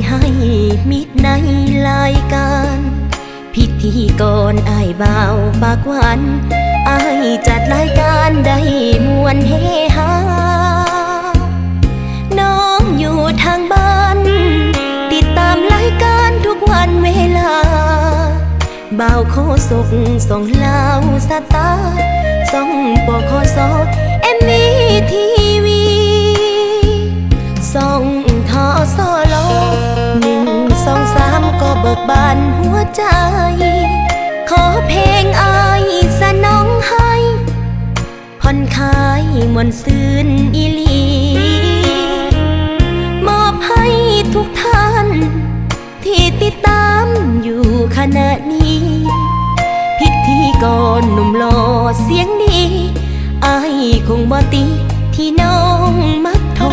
ให้มิตรในรายการพิธีกรอ้ายบ่าวปากหวานอ้ายจัดรายการได้มวนเฮฮาน้องอยู่ทางบ้านติดตามรายการทุกวันเวลาบ่าวโคศกส่งลาวสตาร์ส่งปคสMVTV ส่งทสล1 2 3ก็เบิกบานหัวใจขอเพลงอ้ายสนองให้ผ่อนคลายมวลซื่นอีหลีมอบให้ทุกท่านที่ติดตามอยู่ขณะนี้พิธีกรหนุ่มหล่อเสียงดีอ้ายคงบ่ติที่น้องมักโทร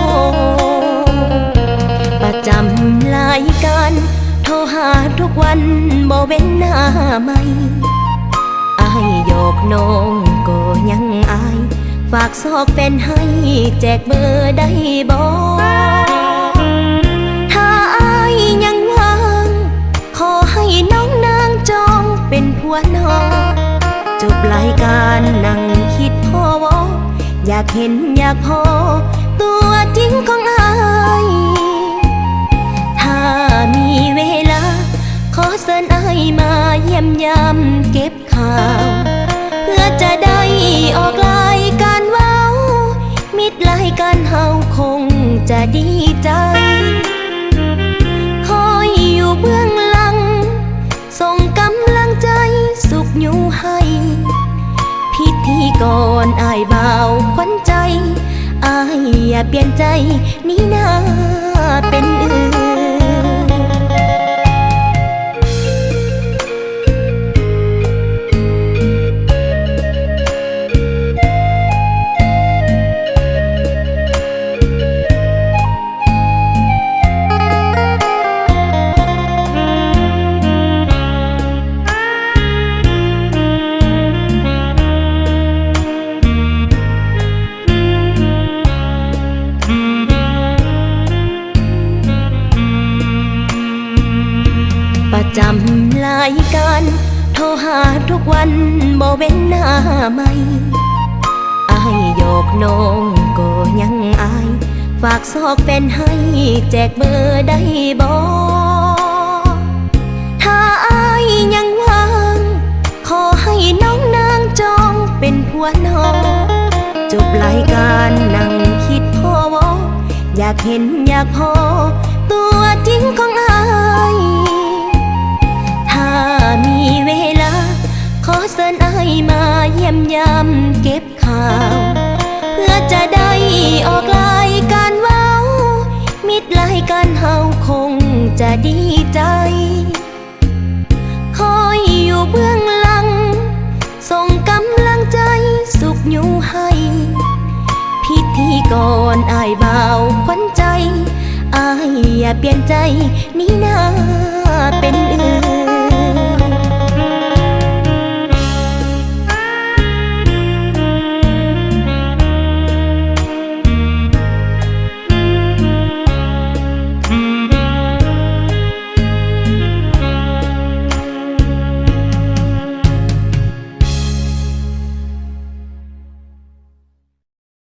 ประจำรายการโทรหาทุกวันบ่เว้นหน้าไม่อ้ายหยอกน้องก็ยังอายฝากซอกเป็นให้แจกเบอร์ได้บ่ถ้าอ้ายยังว่างขอให้น้องนางจองเป็นผัวน้องจบรายการนั่งคิดพ่อวออยากเห็นอยากพอตัวจริงของอ้ายถ้ามีเวลาขอเชิญอ้ายมาเยี่ยมยามเก็บข่าวเพื่อจะได้ออกรายการเว้ามิตรรายการเฮาคงจะดีใจคอยอยู่เบื้องหลังส่งกำลังใจสุขอยู่ให้พิธีกรอ้ายบ่าวขวัญใจอ้ายอย่าเปลี่ยนใจนี่นาเป็นอื่นประจำรายการโทรหาทุกวันบ่เว้นหน้าไม่อ้ายหยอกน้องก็ยังอายฝากซอกเป็นให้แจกเบอร์ได้บ่ถ้าอ้ายยังว่างขอให้น้องนางจองเป็นผัวน้องจบรายการนั่งคิดพ่อวออยากเห็นอยากพอตัวจริงของอ้ายถ้ามีเวลาขอเชิญอ้ายมาเยี่ยมยามเก็บข่าวเพื่อจะได้ออกรายการเว้ามิตรรายการเฮาคงจะดีใจคอยอยู่เบื้องหลังส่งกำลังใจสุขอยู่ให้พิธีกรอ้ายบ่าวขวัญใจอ้ายอย่าเปลี่ยนใจนี่นาเป็นอื่น